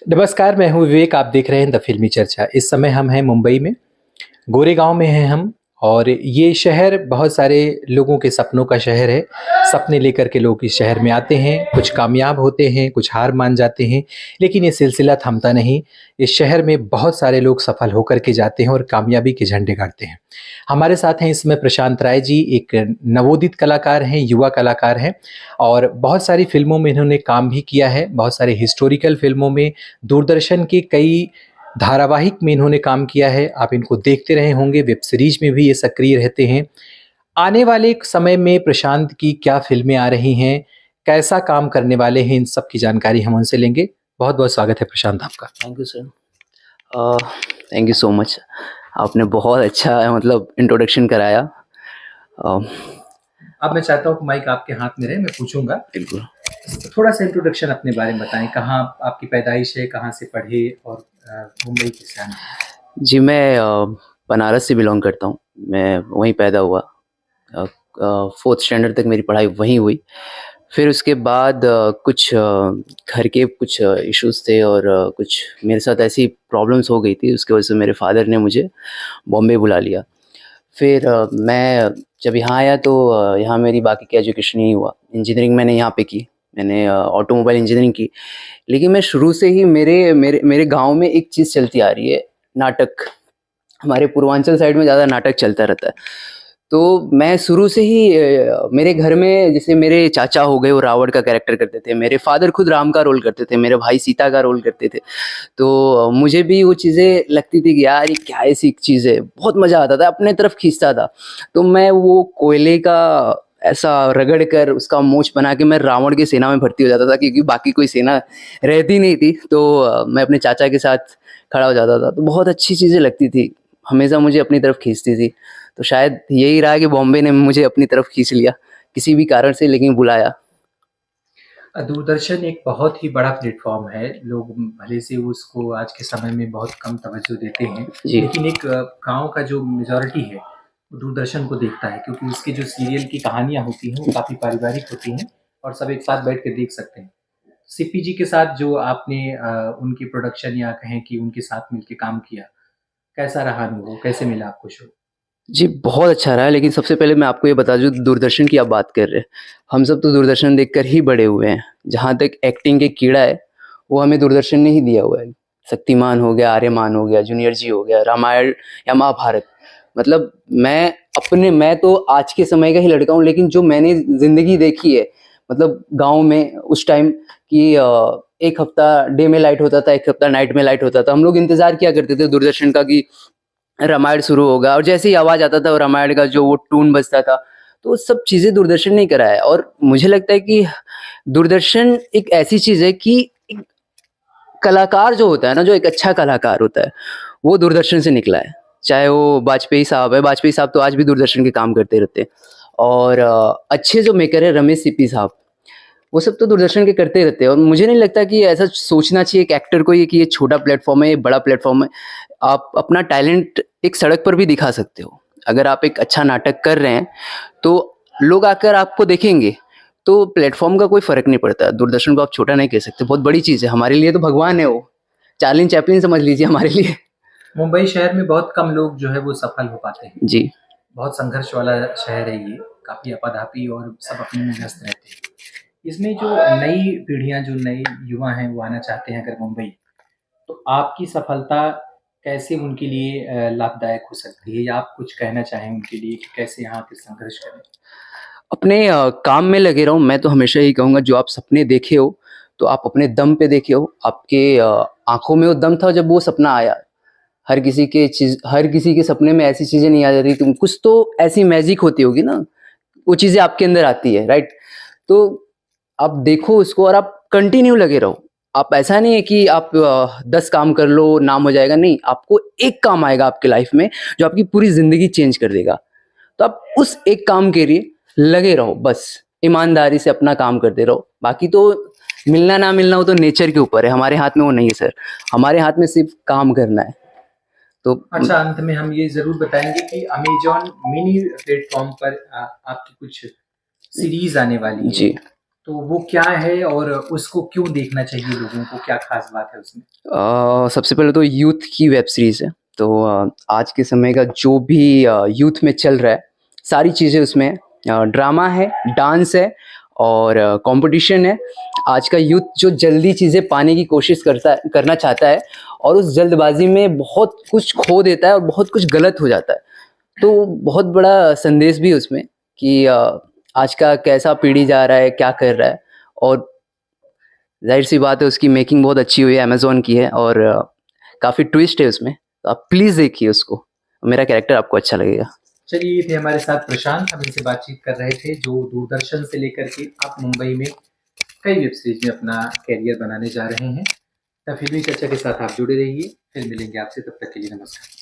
नमस्कार, मैं हूँ विवेक। आप देख रहे हैं द फिल्मी चर्चा। इस समय हम हैं मुंबई में, गोरेगांव में हैं हम। और ये शहर बहुत सारे लोगों के सपनों का शहर है। सपने लेकर के लोग इस शहर में आते हैं, कुछ कामयाब होते हैं, कुछ हार मान जाते हैं, लेकिन ये सिलसिला थमता नहीं। इस शहर में बहुत सारे लोग सफल होकर के जाते हैं और कामयाबी के झंडे गाड़ते हैं। हमारे साथ हैं इसमें प्रशांत राय जी, एक नवोदित कलाकार हैं, युवा कलाकार हैं, और बहुत सारी फिल्मों में इन्होंने काम भी किया है। बहुत सारे हिस्टोरिकल फिल्मों में, दूरदर्शन के कई धारावाहिक में इन्होंने काम किया है। आप इनको देखते रहे होंगे, वेब सीरीज में भी ये सक्रिय रहते हैं। आने वाले समय में प्रशांत की क्या फिल्में आ रही हैं, कैसा काम करने वाले हैं, इन सब की जानकारी हम उनसे लेंगे। बहुत बहुत स्वागत है प्रशांत आपका। Thank you sir. Thank you so much. आपने बहुत अच्छा मतलब इंट्रोडक्शन कराया। अब मैं चाहता हूँ कि माइक आपके हाथ में रहे, मैं पूछूंगा। बिल्कुल। थोड़ा सा इंट्रोडक्शन अपने बारे में बताएं। कहाँ आपकी पैदाइश है, कहाँ से पढ़े, और मुंबई कैसे आए? जी, मैं बनारस से बिलोंग करता हूँ। मैं वहीं पैदा हुआ। 4th स्टैंडर्ड तक मेरी पढ़ाई वहीं हुई। फिर उसके बाद कुछ घर के कुछ इश्यूज़ थे और कुछ मेरे साथ ऐसी प्रॉब्लम्स हो गई थी, उसकी वजह से मेरे फादर ने मुझे बॉम्बे बुला लिया। फिर मैं जब यहाँ आया तो यहाँ मेरी बाकी की एजुकेशन यहीं हुआ। इंजीनियरिंग मैंने यहाँ पे की। मैंने ऑटोमोबाइल इंजीनियरिंग की। लेकिन मैं शुरू से ही मेरे मेरे मेरे गाँव में एक चीज़ चलती आ रही है, नाटक। हमारे पूर्वांचल साइड में ज़्यादा नाटक चलता रहता है। तो मैं शुरू से ही मेरे घर में, जैसे मेरे चाचा हो गए, वो रावण का कैरेक्टर करते थे, मेरे फादर खुद राम का रोल करते थे, मेरे भाई सीता का रोल करते थे। तो मुझे भी वो चीज़ें लगती थी कि यार ये क्या ऐसी चीज़ है, बहुत मज़ा आता था, अपने तरफ खींचता था। तो मैं वो कोयले का ऐसा रगड़ कर उसका मोच बना के मैं रावण की सेना में भर्ती हो जाता था, क्योंकि बाकी कोई सेना रहती नहीं थी। तो मैं अपने चाचा के साथ खड़ा हो जाता था। तो बहुत अच्छी चीज़ें लगती थी, हमेशा मुझे अपनी तरफ खींचती थी। तो शायद यही रहा कि बॉम्बे ने मुझे अपनी तरफ खींच लिया किसी भी कारण से, लेकिन बुलाया। दूरदर्शन एक बहुत ही बड़ा प्लेटफॉर्म है। लोग भले से उसको आज के समय में बहुत कम तवज्जो देते हैं, जी। लेकिन एक गांव का जो मेजॉरिटी है वो दूरदर्शन को देखता है, क्योंकि उसके जो सीरियल की कहानियां होती हैं वो काफ़ी पारिवारिक होती हैं और सब एक साथ बैठ के देख सकते हैं। सीपी जी के साथ जो आपने उनकी प्रोडक्शन या कहें कि उनके साथ मिलके काम किया, कैसा रहा अनुभव, कैसे मिला आपको शो? जी, बहुत अच्छा रहा। लेकिन सबसे पहले मैं आपको ये बता दूँ, दूरदर्शन की आप बात कर रहे हैं, हम सब तो दूरदर्शन देखकर ही बड़े हुए हैं। जहाँ तक एक्टिंग के कीड़ा है, वो हमें दूरदर्शन ने ही दिया हुआ है। शक्तिमान हो गया, आर्यमान हो गया, जूनियर जी हो गया, रामायण या महाभारत। मतलब मैं तो आज के समय का ही लड़का हूँ, लेकिन जो मैंने ज़िंदगी देखी है, मतलब गाँव में उस टाइम कि 1 हफ्ता डे में लाइट होता था, 1 हफ्ता नाइट में लाइट होता था। हम लोग इंतज़ार किया करते थे दूरदर्शन का कि रामायण शुरू होगा, और जैसे ही आवाज़ आता था और रामायण का जो वो टून बजता था, तो वो सब चीज़ें दूरदर्शन ने करा है। और मुझे लगता है कि दूरदर्शन एक ऐसी चीज़ है कि एक कलाकार जो होता है ना, जो एक अच्छा कलाकार होता है, वो दूरदर्शन से निकला है। चाहे वो वाजपेयी साहब है, वाजपेयी साहब तो आज भी दूरदर्शन के काम करते रहते हैं। और अच्छे जो मेकर है रमेश सिप्पी साहब, वो सब तो दूरदर्शन के करते रहते हैं। और मुझे नहीं लगता कि ऐसा सोचना चाहिए एक एक्टर को, ये कि ये छोटा प्लेटफॉर्म है, ये बड़ा प्लेटफॉर्म है। आप अपना टैलेंट एक सड़क पर भी दिखा सकते हो। अगर आप एक अच्छा नाटक कर रहे हैं तो लोग आकर आपको देखेंगे। तो प्लेटफॉर्म का कोई फर्क नहीं पड़ता। दूरदर्शन को आप छोटा नहीं कह सकते, बहुत बड़ी चीज़ है हमारे लिए। तो भगवान है वो, चार्ली चैपलिन समझ लीजिए हमारे लिए। मुंबई शहर में बहुत कम लोग जो है वो सफल हो पाते हैं। जी। बहुत संघर्ष वाला शहर है ये, काफ़ी आपाधापी, और सब अपने में व्यस्त रहते हैं। इसमें जो नई पीढ़ियाँ, जो नए युवा हैं वो आना चाहते हैं अगर मुंबई, तो आपकी सफलता कैसे उनके लिए लाभदायक हो सकती है, या आप कुछ कहना चाहें उनके लिए कि कैसे यहाँ पे संघर्ष करें? अपने काम में लगे रहो। मैं तो हमेशा यही कहूँगा, जो आप सपने देखे हो तो आप अपने दम पे देखे हो। आपके आँखों में वो दम था जब वो सपना आया। हर किसी के सपने में ऐसी चीज़ें नहीं आ जाती। तुम कुछ तो ऐसी मैजिक होती होगी ना, वो चीज़ें आपके अंदर आती है, राइट? तो आप देखो उसको और आप कंटिन्यू लगे रहो। आप ऐसा नहीं है कि आप 10 काम कर लो, नाम हो जाएगा, नहीं। आपको एक काम आएगा आपकी लाइफ में जो आपकी पूरी ज़िंदगी चेंज कर देगा। तो आप उस एक काम के लिए लगे रहो, बस ईमानदारी से अपना काम करते रहो। बाकी तो मिलना ना मिलना वो तो नेचर के ऊपर है, हमारे हाथ में वो नहीं है सर। हमारे हाथ में सिर्फ काम करना है। तो अच्छा, अंत में हम ये ज़रूर बताएंगे कि अमेजॉन मिनी प्लेटफॉर्म पर आपकी कुछ सीरीज आने वाली है। जी। तो वो क्या है और उसको क्यों देखना चाहिए लोगों को, क्या खास बात है उसमें? सबसे पहले तो यूथ की वेब सीरीज़ है। तो आज के समय का जो भी यूथ में चल रहा है, सारी चीज़ें उसमें ड्रामा है, डांस है और कंपटीशन है। आज का यूथ जो जल्दी चीज़ें पाने की कोशिश करना चाहता है और उस जल्दबाजी में बहुत कुछ खो देता है और बहुत कुछ गलत हो जाता है। तो बहुत बड़ा संदेश भी है उसमें कि आज का कैसा पीढ़ी जा रहा है, क्या कर रहा है और ज़ाहिर सी बात है उसकी मेकिंग बहुत अच्छी हुई है, अमेज़न की है और काफ़ी ट्विस्ट है उसमें। तो आप प्लीज़ देखिए उसको, मेरा कैरेक्टर आपको अच्छा लगेगा। चलिए, ये थे हमारे साथ प्रशांत, हम इनसे बातचीत कर रहे थे जो दूरदर्शन से लेकर के आप मुंबई में कई वेब सीरीज में अपना कैरियर बनाने जा रहे हैं। द फिल्मी चर्चा के साथ आप जुड़े रहिए, फिर मिलेंगे आपसे, तब तक के लिए नमस्कार।